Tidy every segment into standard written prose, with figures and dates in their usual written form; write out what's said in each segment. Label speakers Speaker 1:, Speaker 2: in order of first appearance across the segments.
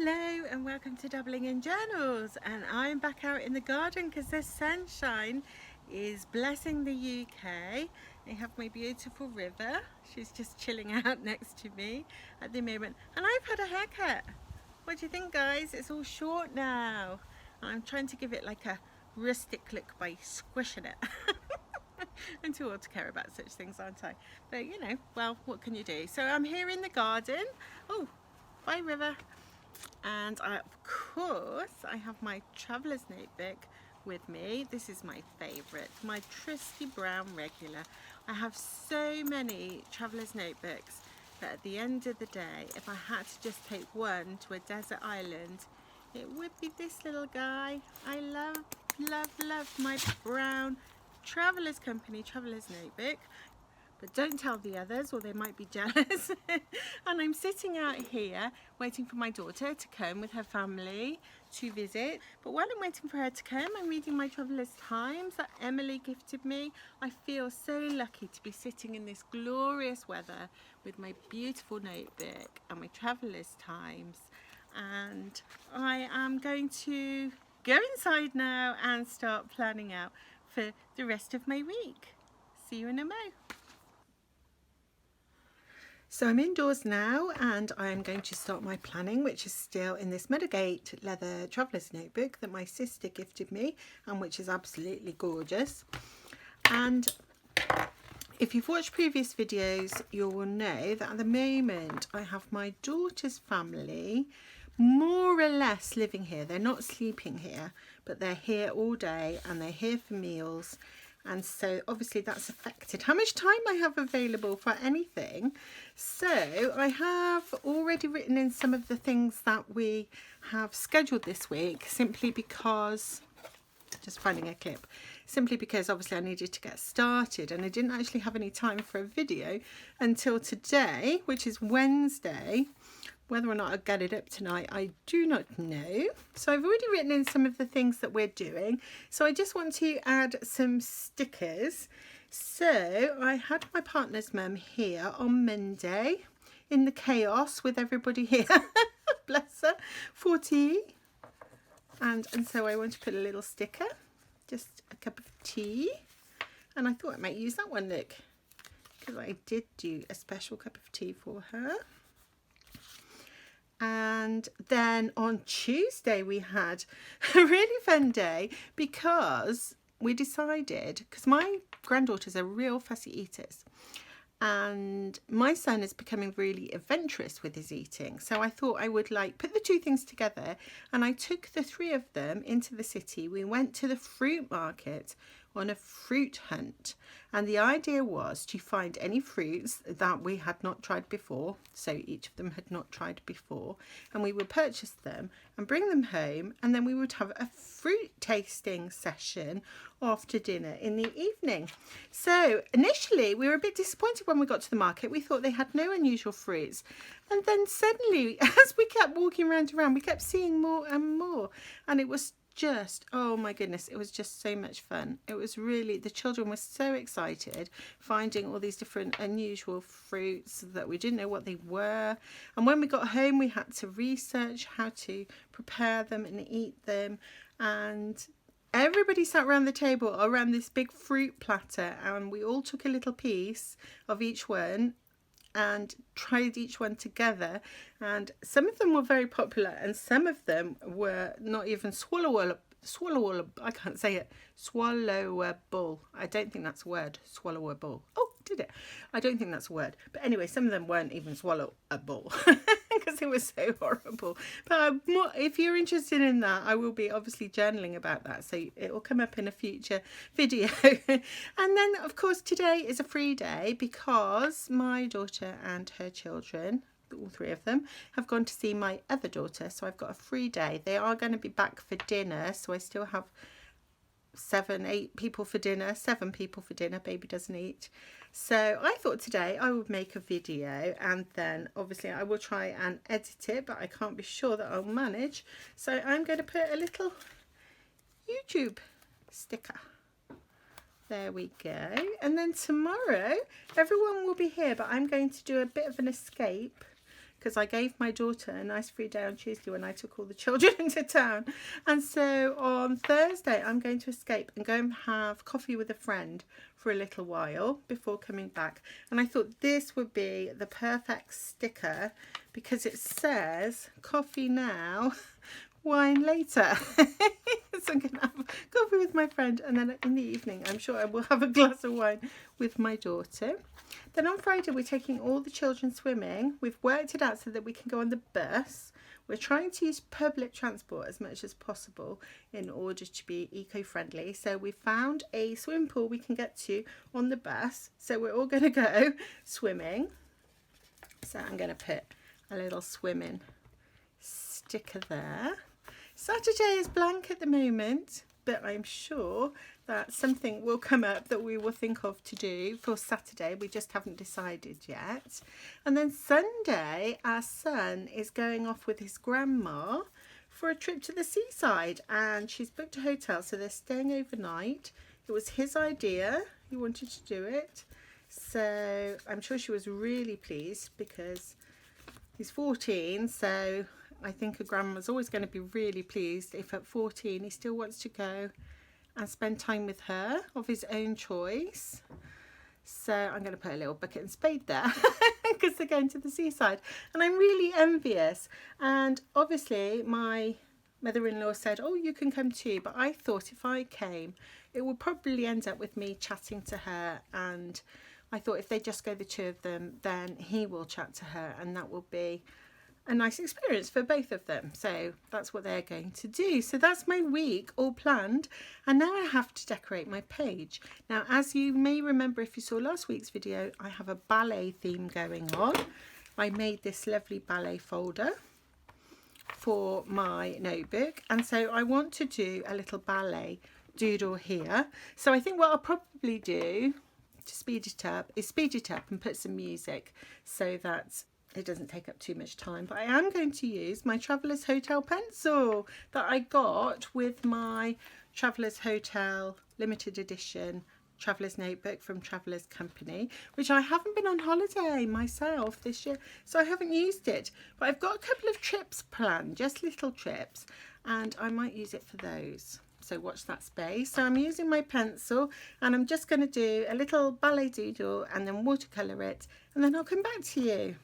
Speaker 1: Hello and welcome to Dabbling in Journals, and I'm back out in the garden because the sunshine is blessing the UK. I have my beautiful River. She's just chilling out next to me at the moment, and I've had a haircut. What do you think, guys? It's all short now. I'm trying to give it like a rustic look by squishing it. I'm too old to care about such things, aren't I? But you know, well, what can you do? So I'm here in the garden. Oh, bye River. And of course I have my traveller's notebook with me. This is my favourite, my trusty brown regular. I have so many traveller's notebooks that at the end of the day, if I had to just take one to a desert island, it would be this little guy. I love my brown Traveller's Company traveller's notebook. But don't tell the others or they might be jealous. And I'm sitting out here waiting for my daughter to come with her family to visit. But while I'm waiting for her to come, I'm reading my Traveller's Times that Emily gifted me. I feel so lucky to be sitting in this glorious weather with my beautiful notebook and my Traveller's Times. And I am going to go inside now and start planning out for the rest of my week. See you in a mo. So I'm indoors now and I'm going to start my planning, which is still in this Meadowgate leather traveller's notebook that my sister gifted me and which is absolutely gorgeous. And if you've watched previous videos, you will know that at the moment I have my daughter's family more or less living here. They're not sleeping here, but they're here all day and they're here for meals. And so obviously that's affected how much time I have available for anything. So I have already written in some of the things that we have scheduled this week, simply because, just finding a clip, simply because obviously I needed to get started and I didn't actually have any time for a video until today, which is Wednesday. Whether or not I'll get it up tonight, I do not know. So I've already written in some of the things that we're doing. So I just want to add some stickers. So I had my partner's mum here on Monday in the chaos with everybody here. Bless her, for tea. And so I want to put a little sticker, just a cup of tea. And I thought I might use that one, look, because I did do a special cup of tea for her. And then on Tuesday we had a really fun day because we decided, because my granddaughters are real fussy eaters and my son is becoming really adventurous with his eating. So I thought I would like put the two things together, and I took the three of them into the city. We went to the fruit market on a fruit hunt, and the idea was to find any fruits that we had not tried before, so each of them had not tried before, and we would purchase them and bring them home, and then we would have a fruit tasting session after dinner in the evening. So initially we were a bit disappointed when we got to the market. We thought they had no unusual fruits, and then suddenly as we kept walking round and round, we kept seeing more and more, and it was just, oh my goodness, it was just so much fun. It was really, the children were so excited finding all these different unusual fruits that we didn't know what they were. And when we got home we had to research how to prepare them and eat them, and everybody sat around the table around this big fruit platter and we all took a little piece of each one and tried each one together, and some of them were very popular and some of them were not even swallowable. I can't say it. Swallowable. I don't think that's a word. Swallowable. Oh, did it? I don't think that's a word. But anyway, some of them weren't even swallowable because it was so horrible. But if you're interested in that, I will be obviously journaling about that, so it will come up in a future video. And then of course today is a free day because my daughter and her children, all three of them, have gone to see my other daughter, so I've got a free day. They are going to be back for dinner, so I still have 7 people for dinner. Baby doesn't eat. So I thought today I would make a video, and then obviously I will try and edit it, but I can't be sure that I'll manage, so I'm going to put a little YouTube sticker. There we go. And then tomorrow everyone will be here, but I'm going to do a bit of an escape because I gave my daughter a nice free day on Tuesday when I took all the children into town. And so on Thursday I'm going to escape and go and have coffee with a friend for a little while before coming back. And I thought this would be the perfect sticker because it says coffee now, wine later. So I'm going to have coffee with my friend, and then in the evening I'm sure I will have a glass of wine with my daughter. Then on Friday we're taking all the children swimming. We've worked it out so that we can go on the bus. We're trying to use public transport as much as possible in order to be eco-friendly. So we found a swimming pool we can get to on the bus. So we're all going to go swimming. So I'm going to put a little swimming sticker there. Saturday is blank at the moment, but I'm sure that something will come up that we will think of to do for Saturday. We just haven't decided yet. And then Sunday, our son is going off with his grandma for a trip to the seaside, and she's booked a hotel, so they're staying overnight. It was his idea. He wanted to do it. So I'm sure she was really pleased because he's 14, so I think a grandma's always going to be really pleased if at 14 he still wants to go and spend time with her of his own choice. So I'm going to put a little bucket and spade there because they're going to the seaside, and I'm really envious. And obviously my mother-in-law said, oh, you can come too, but I thought if I came it would probably end up with me chatting to her, and I thought if they just go the two of them then he will chat to her, and that will be a nice experience for both of them. So that's what they're going to do. So that's my week all planned, and now I have to decorate my page. Now, as you may remember if you saw last week's video, I have a ballet theme going on. I made this lovely ballet folder for my notebook, and so I want to do a little ballet doodle here. So I think what I'll probably do to speed it up is speed it up and put some music so that it doesn't take up too much time. But I am going to use my Traveller's Hotel pencil that I got with my Traveller's Hotel limited edition Traveller's Notebook from Traveller's Company, which I haven't been on holiday myself this year, so I haven't used it. But I've got a couple of trips planned, just little trips, and I might use it for those. So watch that space. So I'm using my pencil, and I'm just going to do a little ballet doodle and then watercolour it, and then I'll come back to you.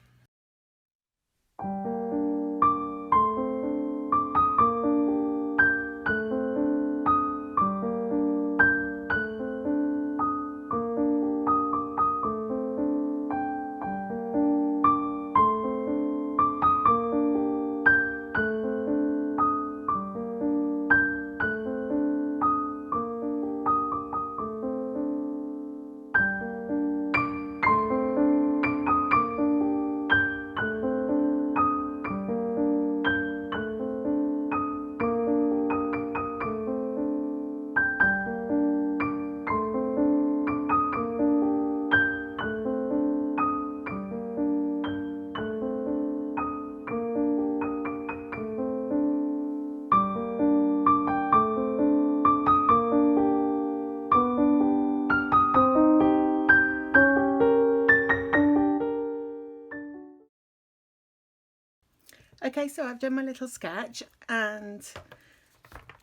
Speaker 1: Okay, so I've done my little sketch, and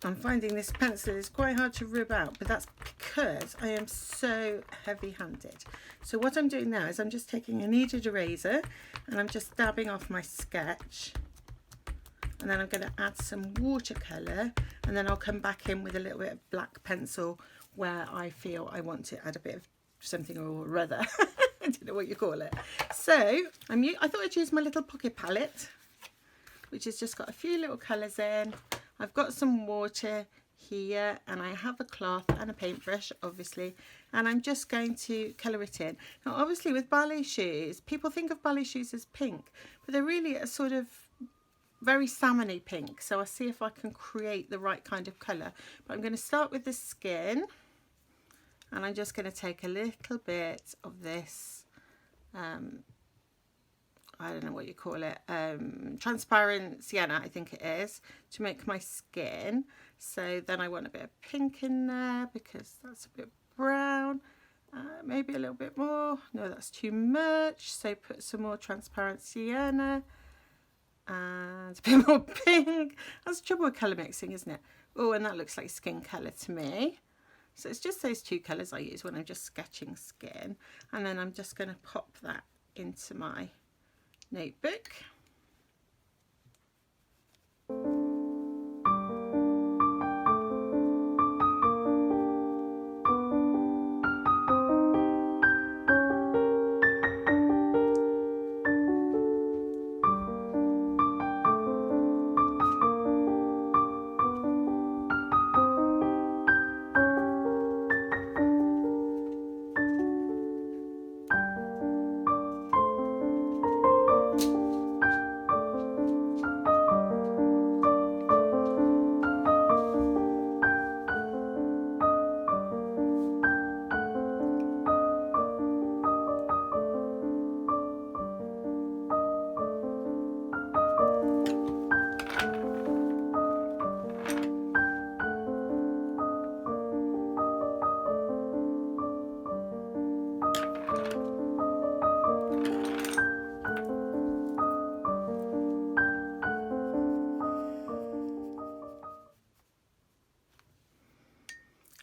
Speaker 1: I'm finding this pencil is quite hard to rub out, but that's because I am so heavy-handed. So what I'm doing now is I'm just taking a kneaded eraser and I'm just dabbing off my sketch, and then I'm going to add some watercolour, and then I'll come back in with a little bit of black pencil where I feel I want to add a bit of something or other. I don't know what you call it. So I thought I'd use my little pocket palette, which has just got a few little colours in. I've got some water here, and I have a cloth and a paintbrush, obviously, and I'm just going to colour it in. Now, obviously, with ballet shoes, people think of ballet shoes as pink, but they're really a sort of very salmony pink. So I'll see if I can create the right kind of colour. But I'm going to start with the skin, and I'm just going to take a little bit of this I don't know what you call it, transparent sienna, I think it is, to make my skin. So then I want a bit of pink in there because that's a bit brown. Maybe a little bit more. No, that's too much. So put some more transparent sienna. and a bit more pink. That's the trouble with colour mixing, isn't it? Oh, and that looks like skin colour to me. So it's just those two colours I use when I'm just sketching skin. And then I'm just going to pop that into my notebook.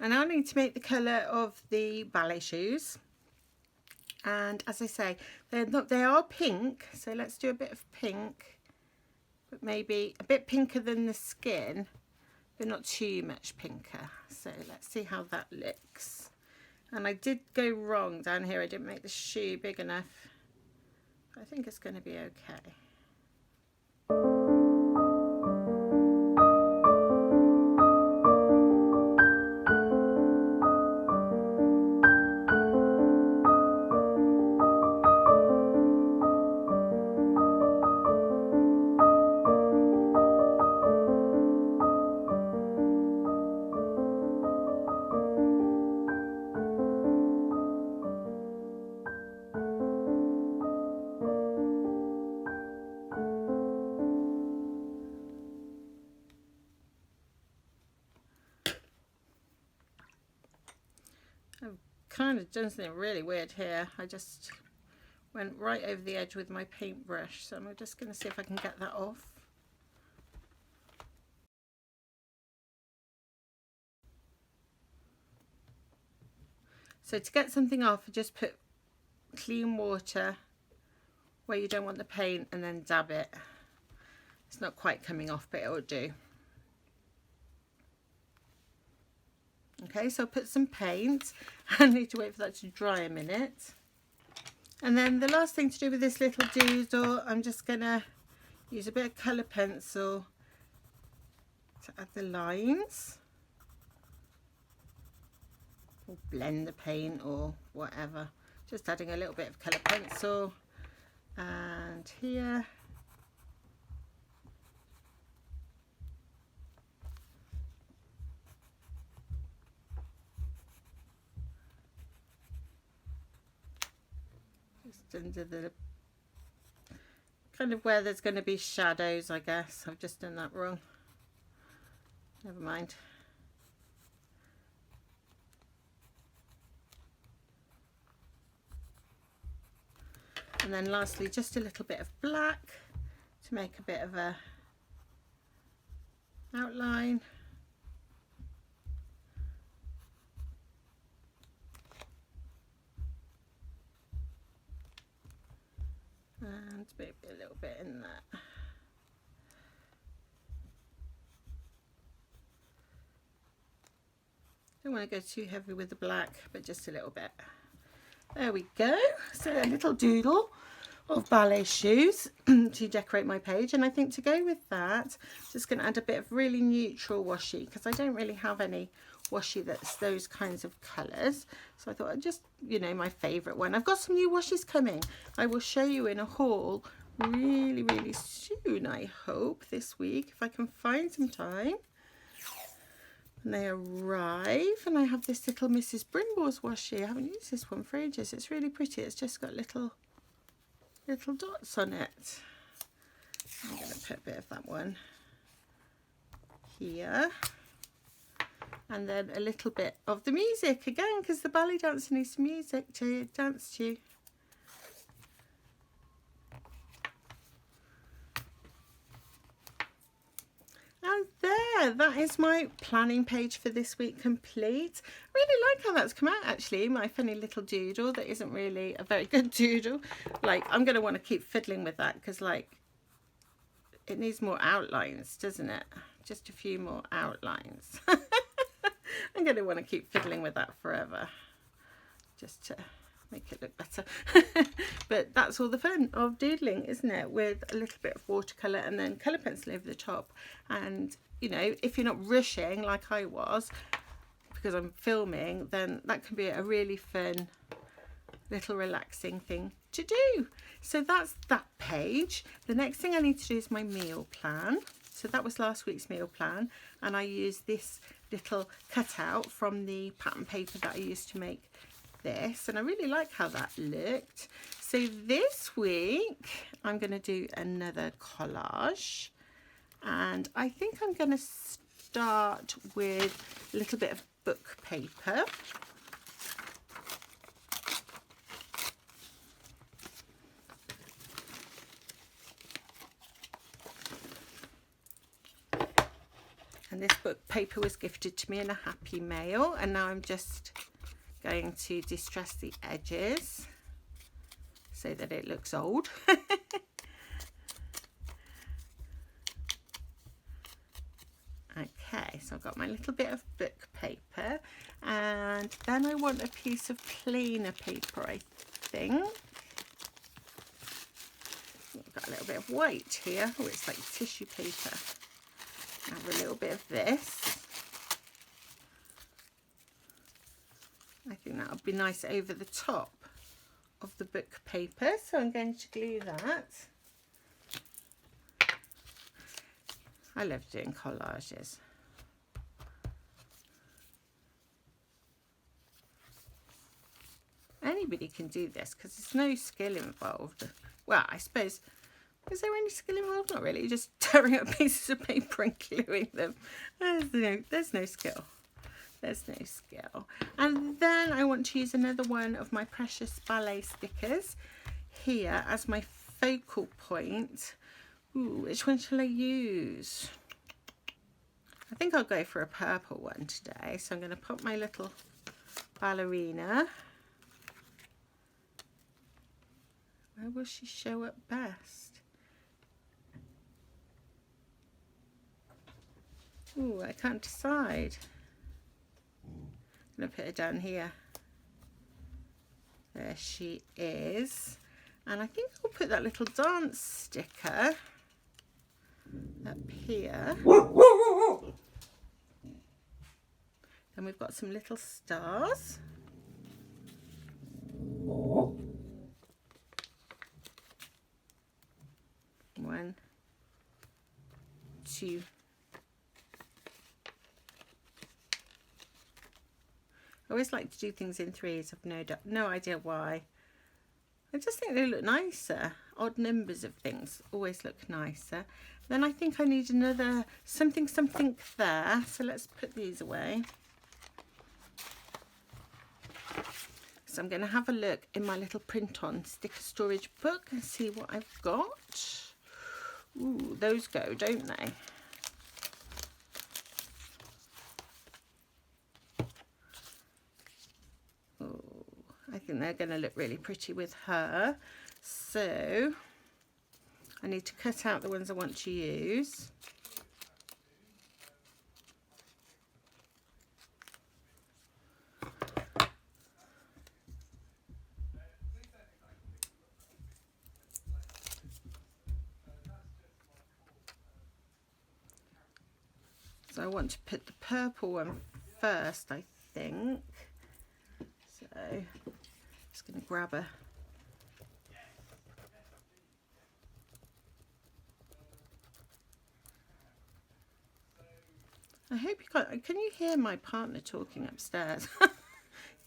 Speaker 1: And I need to make the colour of the ballet shoes. And as I say, they are pink, so let's do a bit of pink, but maybe a bit pinker than the skin, but not too much pinker. So let's see how that looks. And I did go wrong down here. I didn't make the shoe big enough. I think it's going to be okay. Kind of done something really weird here. I just went right over the edge with my paintbrush, so I'm just going to see if I can get that off. So to get something off, just put clean water where you don't want the paint and then dab it. It's not quite coming off, but it'll do. Okay, so I'll put some paint. I need to wait for that to dry a minute. And then the last thing to do with this little doodle, I'm just going to use a bit of colour pencil to add the lines. Or blend the paint or whatever. Just adding a little bit of colour pencil. And here. Under the kind of where there's going to be shadows, I guess. I've just done that wrong. Never mind. And then lastly, just a little bit of black to make a bit of a outline. And maybe a little bit in that. Don't want to go too heavy with the black, but just a little bit. There we go. So a little doodle of ballet shoes to decorate my page. And I think to go with that, I'm just going to add a bit of really neutral washi, because I don't really have any washi that's those kinds of colours. So I thought I'd just, you know, my favourite one. I've got some new washes coming. I will show you in a haul really soon, I hope, this week, if I can find some time. And they arrive, and I have this little Mrs. Brimble's washi. I haven't used this one for ages. It's really pretty. It's just got little dots on it. I'm going to put a bit of that one here. And then a little bit of the music again, because the ballet dancer needs some music to dance to. yeah, that is my planning page for this week complete. I really like how that's come out actually, my funny little doodle that isn't really a very good doodle. Like, I'm going to want to keep fiddling with that because, like, it needs more outlines, doesn't it? Just a few more outlines. I'm going to want to keep fiddling with that forever, just to make it look better. But that's all the fun of doodling, isn't it? With a little bit of watercolour and then colour pencil over the top. And, you know, if you're not rushing like I was, because I'm filming, then that can be a really fun little relaxing thing to do. So that's that page. The next thing I need to do is my meal plan. So that was last week's meal plan, and I used this little cutout from the pattern paper that I used to make this, and I really like how that looked. So this week I'm going to do another collage, and I think I'm going to start with a little bit of book paper. And this book paper was gifted to me in a happy mail, and now I'm just going to distress the edges so that it looks old. Okay, so I've got my little bit of book paper, and then I want a piece of plainer paper, I think. I've got a little bit of white here. Oh, it's like tissue paper. Have a little bit of this. I think that would be nice over the top of the book paper, so I'm going to glue that. I love doing collages. Anybody can do this because there's no skill involved. Well, I suppose, is there any skill involved? Not really, just tearing up pieces of paper and gluing them. There's no skill. There's no skill. And then I want to use another one of my precious Ballet stickers here as my focal point. Ooh, which one shall I use? I think I'll go for a purple one today. So I'm going to put my little ballerina. Where will she show up best? Ooh, I can't decide. I'm going to put her down here. There she is. And I think I'll put that little dance sticker up here. Then we've got some little stars. One, two. I always like to do things in threes. I've no idea why. I just think they look nicer. Odd numbers of things always look nicer. Then I think I need another something there. So let's put these away. So I'm going to have a look in my little print on sticker storage book and see what I've got. Ooh, those go, don't they? I think they're going to look really pretty with her. So I need to cut out the ones I want to use. So I want to put the purple one first, I think. So just going to grab a I hope you can you hear my partner talking upstairs?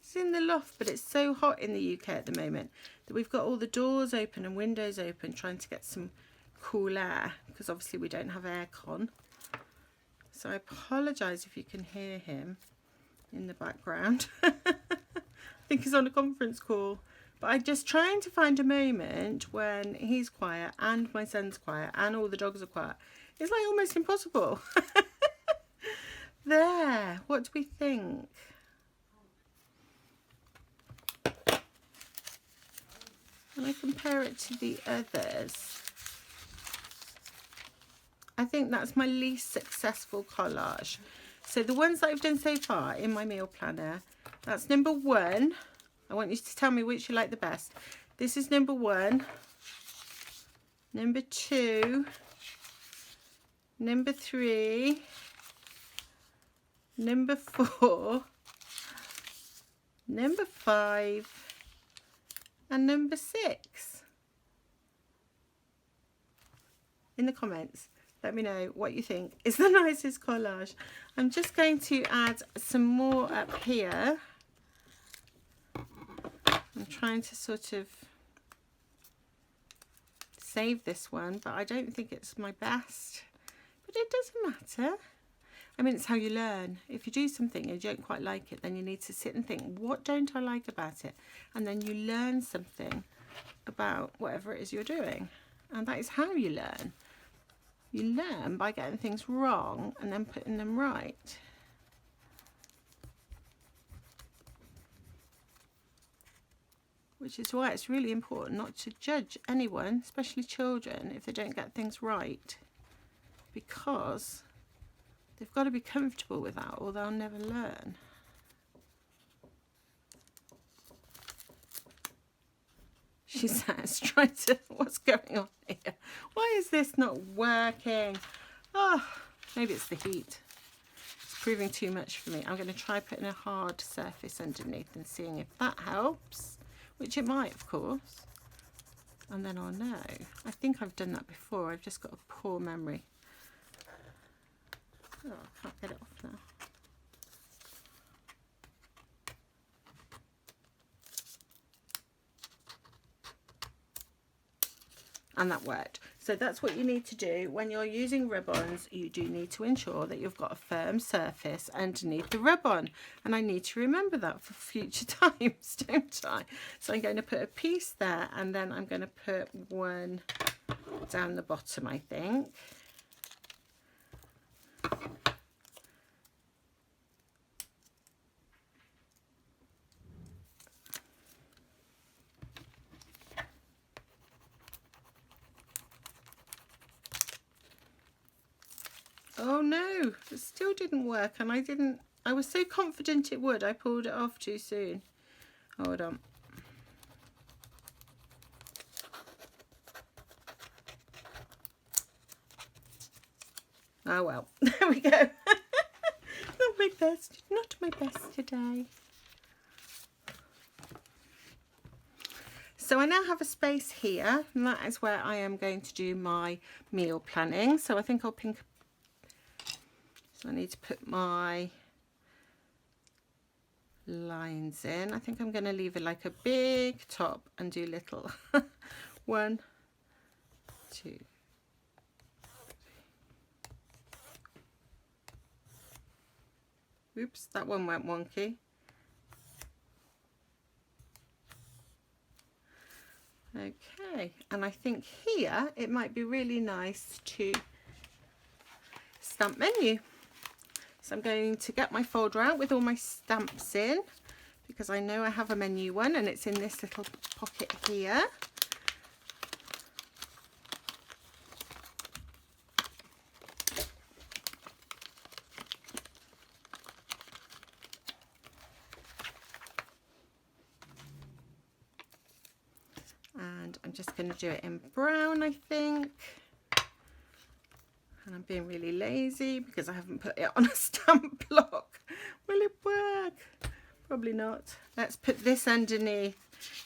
Speaker 1: He's in the loft, but it's so hot in the UK at the moment that we've got all the doors open and windows open trying to get some cool air because obviously we don't have aircon. So I apologise if you can hear him in the background. I think he's on a conference call. But I'm just trying to find a moment when he's quiet and my son's quiet and all the dogs are quiet. It's like almost impossible. There, what do we think? When I compare it to the others, I think that's my least successful collage. So the ones that I've done so far in my meal planner, that's number 1. I want you to tell me which you like the best. This is number 1, number 2, number 3, number 4, number 5, and number 6. In the comments, let me know what you think is the nicest collage. I'm just going to add some more up here. I'm trying to sort of save this one, but I don't think it's my best. But it doesn't matter. I mean, it's how you learn. If you do something and you don't quite like it, then you need to sit and think, what don't I like about it? And then you learn something about whatever it is you're doing. And that is how you learn. You learn by getting things wrong and then putting them right. Which is why it's really important not to judge anyone, especially children, if they don't get things right. Because they've got to be comfortable with that or they'll never learn. She says, what's going on here? Why is this not working? Oh, maybe it's the heat. It's proving too much for me. I'm going to try putting a hard surface underneath and seeing if that helps, which it might, of course. And then I'll know. I think I've done that before. I've just got a poor memory. Oh, I can't get it off now. And that worked. So that's what you need to do when you're using rub-ons. You do need to ensure that you've got a firm surface underneath the rub-on, and I need to remember that for future times, don't I? So I'm going to put a piece there, and then I'm going to put one down the bottom, I think. Oh no, it still didn't work, and I was so confident it would, I pulled it off too soon. Hold on. Oh well, there we go. Not my best today. So I now have a space here, and that is where I am going to do my meal planning. So I think I'll pink. So I need to put my lines in. I think I'm going to leave it like a big top and do little 1, 2, 3. Oops, that one went wonky. Okay, and I think here it might be really nice to stamp menu. So I'm going to get my folder out with all my stamps in, because I know I have a menu one and it's in this little pocket here. And I'm just going to do it in brown, I think. And I'm being really lazy because I haven't put it on a stamp block. Will it work? Probably not. Let's put this underneath,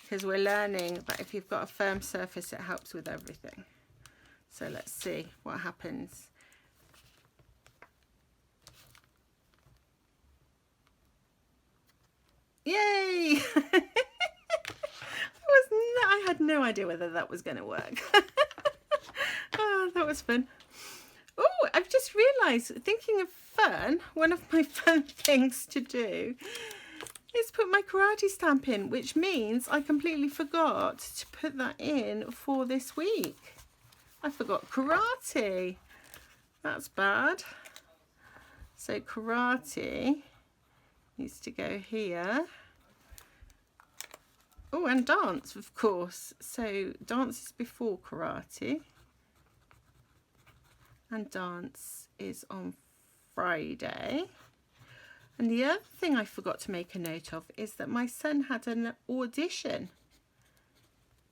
Speaker 1: because we're learning that if you've got a firm surface, it helps with everything. So let's see what happens. Yay! I had no idea whether that was going to work. Oh, that was fun. Oh, I've just realised, thinking of fun, one of my fun things to do is put my karate stamp in, which means I completely forgot to put that in for this week. I forgot karate. That's bad. So karate needs to go here. Oh, and dance, of course. So dance is before karate. And dance is on Friday. And the other thing I forgot to make a note of is that my son had an audition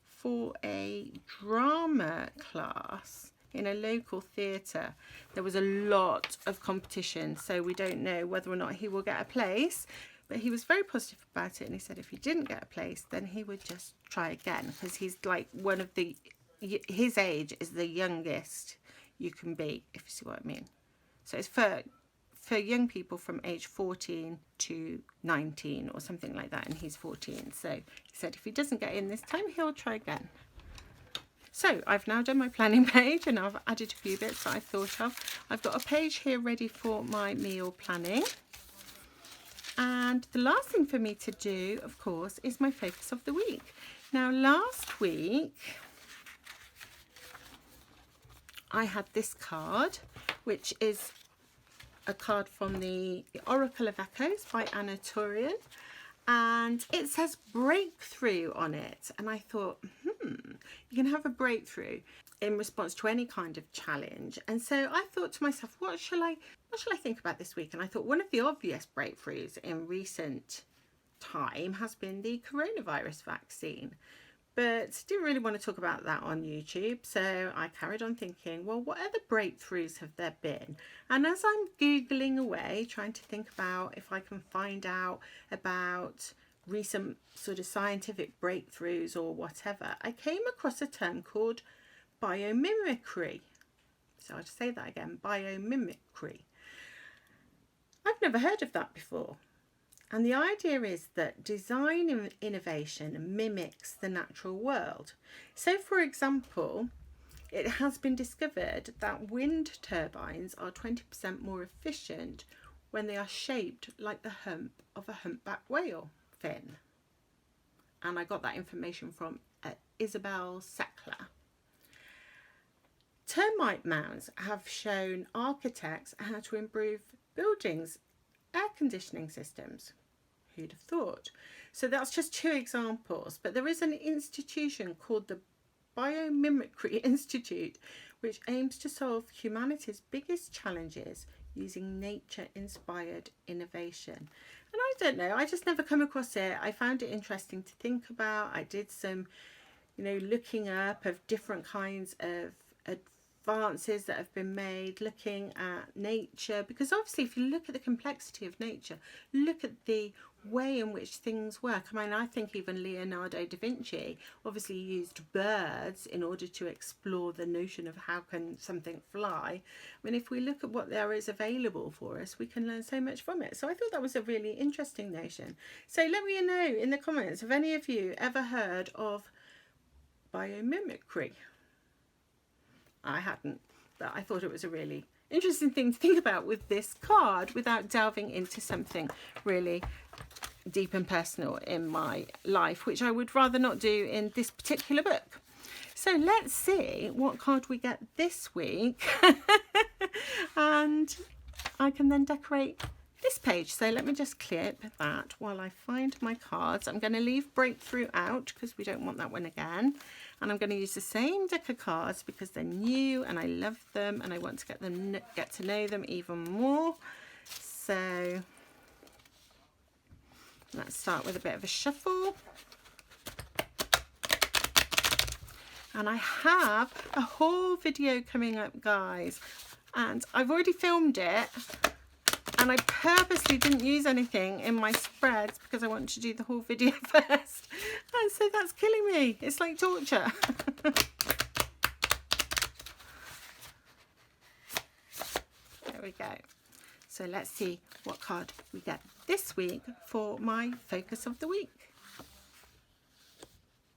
Speaker 1: for a drama class in a local theatre. There was a lot of competition, so we don't know whether or not he will get a place, but he was very positive about it, and he said if he didn't get a place then he would just try again, because he's like one of the, his age is the youngest you can be, if you see what I mean. So it's for young people from age 14 to 19 or something like that, and he's 14. So he said if he doesn't get in this time he'll try again. So I've now done my planning page and I've added a few bits that I thought of. I've got a page here ready for my meal planning. And the last thing for me to do, of course, is my focus of the week. Now last week I had this card, which is a card from the Oracle of Echoes by Anna Turian, and it says breakthrough on it, and I thought you can have a breakthrough in response to any kind of challenge. And so I thought to myself, what shall I think about this week? And I thought one of the obvious breakthroughs in recent time has been the coronavirus vaccine, but didn't really want to talk about that on YouTube. So I carried on thinking, well, what other breakthroughs have there been? And as I'm Googling away, trying to think about if I can find out about recent sort of scientific breakthroughs or whatever, I came across a term called biomimicry. So I'll just say that again, biomimicry. I've never heard of that before. And the idea is that design innovation mimics the natural world. So, for example, it has been discovered that wind turbines are 20% more efficient when they are shaped like the hump of a humpback whale fin. And I got that information from Isabel Seckler. Termite mounds have shown architects how to improve buildings' air conditioning systems. Who'd have thought? So that's just two examples, but there is an institution called the Biomimicry Institute, which aims to solve humanity's biggest challenges using nature-inspired innovation. And I don't know, I just never come across it. I found it interesting to think about. I did some, looking up of different kinds of advances that have been made, looking at nature, because obviously if you look at the complexity of nature, look at the way in which things work. I mean, I think even Leonardo da Vinci obviously used birds in order to explore the notion of how can something fly. I mean, if we look at what there is available for us, we can learn so much from it. So I thought that was a really interesting notion. So let me know in the comments, have any of you ever heard of biomimicry? I hadn't, but I thought it was a really interesting thing to think about with this card without delving into something really deep and personal in my life, which I would rather not do in this particular book. So let's see what card we get this week and I can then decorate this page. So let me just clip that while I find my cards. I'm going to leave breakthrough out because we don't want that one again. And I'm going to use the same deck of cards because they're new and I love them and I want to get to know them even more. So let's start with a bit of a shuffle. And I have a whole video coming up, guys, and I've already filmed it. And I purposely didn't use anything in my spreads because I want to do the whole video first. And so that's killing me. It's like torture. There we go. So let's see what card we get this week for my focus of the week.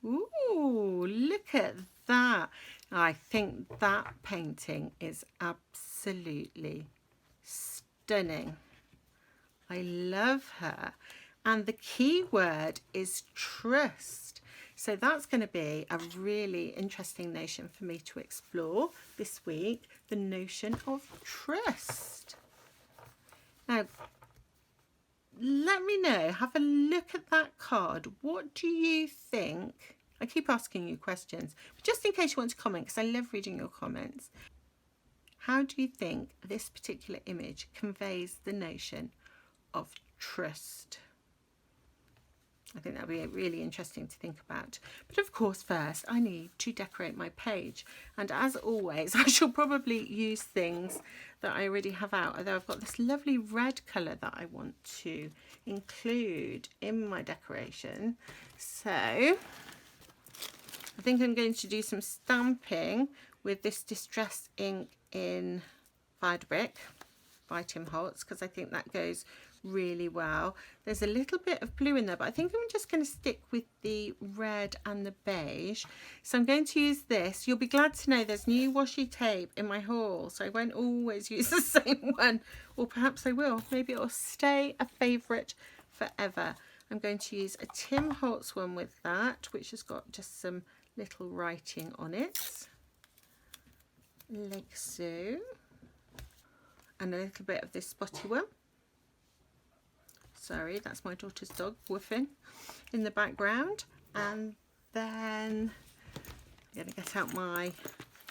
Speaker 1: Ooh, look at that. I think that painting is absolutely stunning. I love her. And the key word is trust. So that's going to be a really interesting notion for me to explore this week, the notion of trust. Now, let me know, have a look at that card. What do you think? I keep asking you questions, but just in case you want to comment, because I love reading your comments. How do you think this particular image conveys the notion of trust? I think that would be really interesting to think about. But of course, first I need to decorate my page. And as always, I shall probably use things that I already have out, although I've got this lovely red colour that I want to include in my decoration. So I think I'm going to do some stamping with this distressed ink in Fired Brick by Tim Holtz, because I think that goes really well. There's a little bit of blue in there, but I think I'm just going to stick with the red and the beige. So I'm going to use this. You'll be glad to know there's new washi tape in my haul, so I won't always use the same one, or perhaps I will. Maybe it'll stay a favourite forever. I'm going to use a Tim Holtz one with that, which has got just some little writing on it, like so, and a little bit of this spotty one. Sorry, that's my daughter's dog woofing in the background. And then I'm going to get out my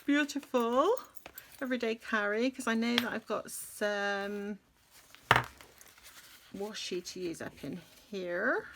Speaker 1: beautiful everyday carry, because I know that I've got some washi to use up in here.